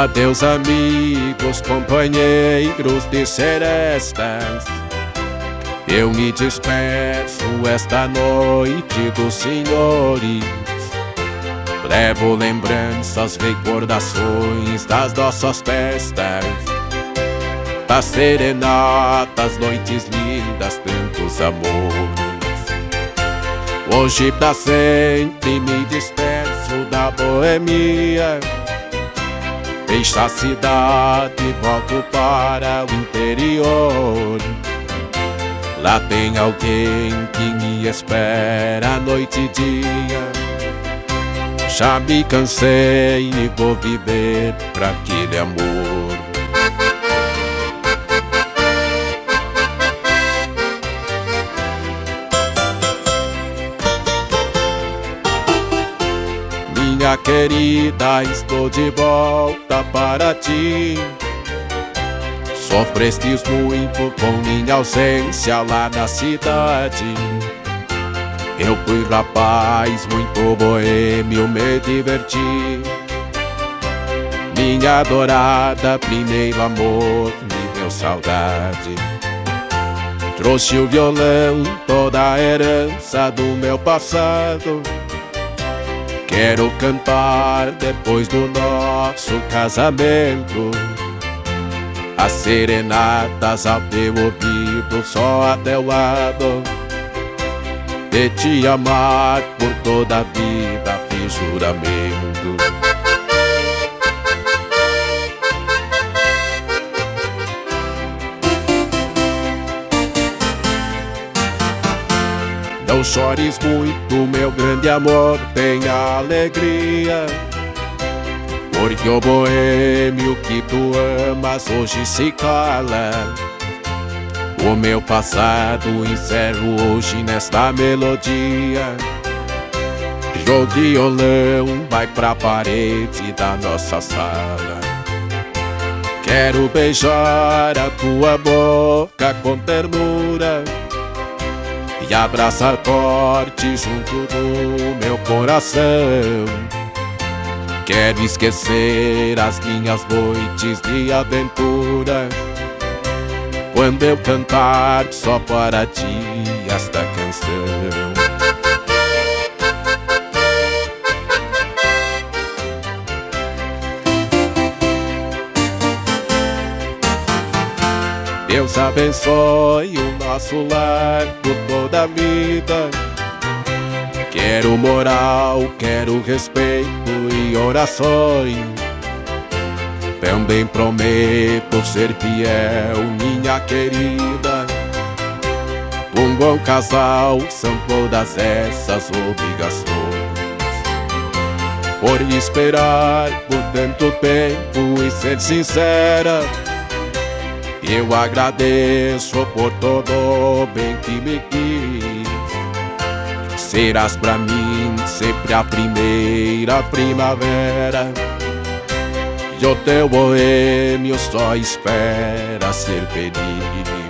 Adeus amigos, companheiros de serestas, eu me despeço esta noite dos senhores. Levo lembranças, recordações das nossas festas, das serenatas, noites lindas, tantos amores. Hoje pra sempre me despeço da boemia, deixo a cidade e volto para o interior. Lá tem alguém que me espera noite e dia. Já me cansei e vou viver pra aquele amor. Minha querida, estou de volta para ti. Sofrestes muito com minha ausência lá na cidade. Eu fui rapaz muito boêmio, me diverti. Minha adorada, primeiro amor, me deu saudade. Trouxe o violão, toda a herança do meu passado. Quero cantar depois do nosso casamento as serenatas ao teu ouvido, só a teu lado. De te amar por toda a vida, fiz juramento. Não chores muito, meu grande amor, tenha alegria, porque o boêmio que tu amas hoje se cala. O meu passado encerro hoje nesta melodia. O violão vai pra parede da nossa sala. Quero beijar a tua boca com ternura e abraçar forte junto do meu coração. Quero esquecer as minhas noites de aventura quando eu cantar só para ti esta canção. Deus abençoe o nosso lar por toda a vida. Quero moral, quero respeito e orações. Também prometo ser fiel, minha querida. Um bom casal são todas essas obrigações. Por esperar por tanto tempo e ser sincera, eu agradeço por todo o bem que me quis. Serás pra mim sempre a primeira primavera, e o teu boêmio só espera ser feliz.